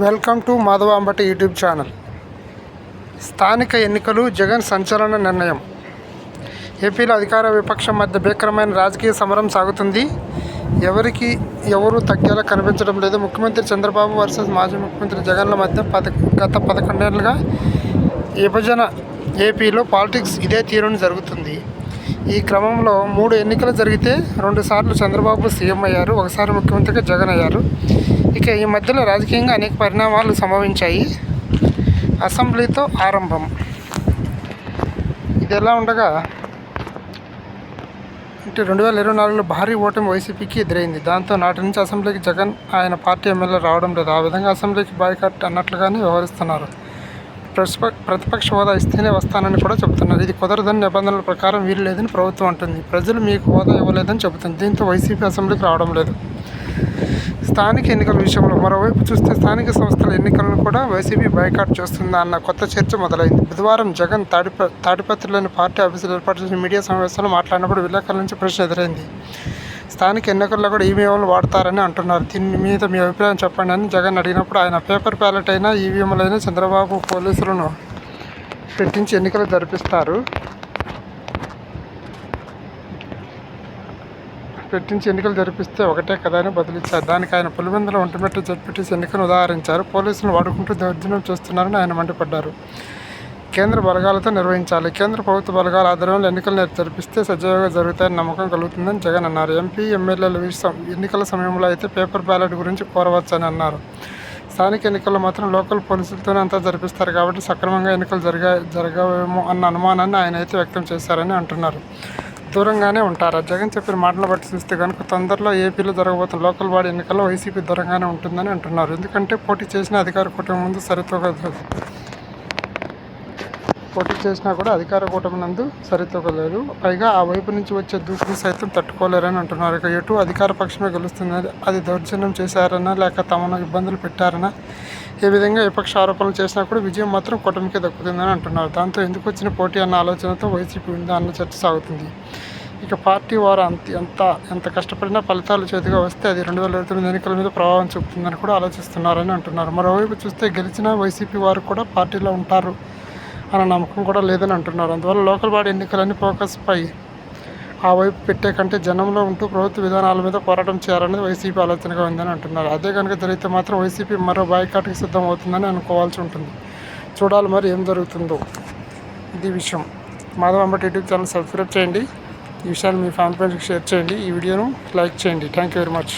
Welcome to Madhava Ambati YouTube channel. స్థానిక ఎన్నికలు జగన్ సంచలన నిర్ణయం. ఏపీలో అధికార విపక్షం మధ్య భీకరమైన రాజకీయ సమరం సాగుతుంది. ఎవరు తగ్గేలా కనిపించడం లేదు. ముఖ్యమంత్రి చంద్రబాబు వర్సెస్ మాజీ ముఖ్యమంత్రి జగన్ల మధ్య గత 11 ఏళ్లుగా విభజన ఏపీలో పాలిటిక్స్ ఇదే తీరుని జరుగుతుంది. ఈ క్రమంలో 3 ఎన్నికలు జరిగితే 2 సార్లు చంద్రబాబు సీఎం అయ్యారు, ఒకసారి ముఖ్యమంత్రిగా జగన్ అయ్యారు. ఇక ఈ మధ్యలో రాజకీయంగా అనేక పరిణామాలు సంభవించాయి. అసెంబ్లీతో ఆరంభం. ఇది ఎలా ఉండగా 2024లో భారీ ఓటమి వైసీపీకి ఎదురైంది. దాంతో నాటి నుంచి అసెంబ్లీకి జగన్ ఆయన పార్టీ ఎమ్మెల్యే రావడం లేదు. ఆ విధంగా అసెంబ్లీకి బాయ్కాట్ అన్నట్లుగానే వ్యవహరిస్తున్నారు. ప్రతిపక్ష హోదా ఇస్తేనే వస్తానని కూడా చెబుతున్నారు. ఇది కుదరదని, నిబంధనల ప్రకారం వీలు లేదని ప్రభుత్వం అంటుంది. ప్రజలు మీకు హోదా ఇవ్వలేదని చెబుతుంది. దీంతో వైసీపీ అసెంబ్లీకి రావడం లేదు. స్థానిక ఎన్నికల విషయంలో మరోవైపు చూస్తే స్థానిక సంస్థల ఎన్నికలను కూడా వైసీపీ బాయ్కాట్ చేస్తుందా అన్న కొత్త చర్చ మొదలైంది. బుధవారం జగన్ తాడిపత్రిలోని పార్టీ ఆఫీసులో ఏర్పాటు చేసిన మీడియా సమావేశంలో మాట్లాడినప్పుడు విలేకరుల నుంచి ప్రశ్న ఎదురైంది. స్థానిక ఎన్నికల్లో కూడా ఈవీఎంలు వాడతారని అంటున్నారు. దీని మీద మీ అభిప్రాయం చెప్పండి అని జగన్ అడిగినప్పుడు ఆయన పేపర్ బ్యాలెట్ అయినా ఈవీఎంలైనా చంద్రబాబు పోలీసులను పెట్టించి ఎన్నికలు జరిపిస్తే ఒకటే కదా అని బదులిచ్చారు. దానికి ఆయన పులివెందుల ఒంటిమిట్ట జడ్పీటీసీ ఎన్నికను ఉదాహరించారు. పోలీసులను వాడుకుంటూ దౌర్జన్యం చేస్తున్నారని ఆయన మండిపడ్డారు. కేంద్ర బలగాలతో నిర్వహించాలి. కేంద్ర ప్రభుత్వ బలగాల ఆధ్వర్యంలో ఎన్నికలు జరిపిస్తే సజావుగా జరుగుతాయని నమ్మకం కలుగుతుందని జగన్ అన్నారు. ఎంపీ, ఎమ్మెల్యేల ఎన్నికల సమయంలో అయితే పేపర్ బ్యాలెట్ గురించి కోరవచ్చని అన్నారు. స్థానిక ఎన్నికల్లో మాత్రం లోకల్ పోలీసులతోనే అంతా జరిపిస్తారు కాబట్టి సక్రమంగా ఎన్నికలు జరగవేమో అన్న అనుమానాన్ని ఆయన అయితే వ్యక్తం చేశారని అంటున్నారు. దూరంగానే ఉంటారా? జగన్ చెప్పిన మాటలను బట్టి చూస్తే కనుక తొందరలో ఏపీలో జరగబోతున్న లోకల్ బాడీ ఎన్నికల్లో వైసీపీ దూరంగానే ఉంటుందని అంటున్నారు. ఎందుకంటే పోటీ చేసిన అధికార కూటమి ముందు పోటీ చేసినా కూడా అధికార కూటమి నందు సరితూగలేదు. పైగా ఆ వైపు నుంచి వచ్చే దూకుని సైతం తట్టుకోలేరని అంటున్నారు. ఇక ఎటు అధికార పక్షమే గెలుస్తుంది. అది దౌర్జన్యం చేశారనా లేక తమను ఇబ్బందులు పెట్టారనా, ఏ విధంగా విపక్ష ఆరోపణలు చేసినా కూడా విజయం మాత్రం కూటమికే దక్కుతుందని అంటున్నారు. దాంతో ఎందుకు వచ్చిన పోటీ అన్న ఆలోచనతో వైసీపీ ఉందా అన్న చర్చ సాగుతుంది. ఇక పార్టీ వారు ఎంత కష్టపడినా ఫలితాలు చేతిగా వస్తే అది 2029 ఎన్నికల మీద ప్రభావం చూపుతుందని కూడా ఆలోచిస్తున్నారని అంటున్నారు. మరోవైపు చూస్తే గెలిచిన వైసీపీ వారు కూడా పార్టీలో ఉంటారు అన్న నమ్మకం కూడా లేదని అంటున్నారు. అందువల్ల లోకల్ బాడీ ఎన్నికలన్నీ ఫోకస్పై ఆ వైపు పెట్టే కంటే జనంలో ఉంటూ ప్రభుత్వ విధానాల మీద పోరాటం చేయాలనేది వైసీపీ ఆలోచనగా ఉందని అంటున్నారు. అదే కనుక జరిగితే మాత్రం వైసీపీ మరో బాయ్కాట్కి సిద్ధం అవుతుందని అనుకోవాల్సి ఉంటుంది. చూడాలి మరి ఏం జరుగుతుందో. ఇది విషయం. Madhava Ambati YouTube channel subscribe చేయండి. ఈ విషయాన్ని మీ ఫ్యామిలీ ఫ్రెండ్స్కి షేర్ చేయండి. ఈ వీడియోను లైక్ చేయండి. Thank you very much.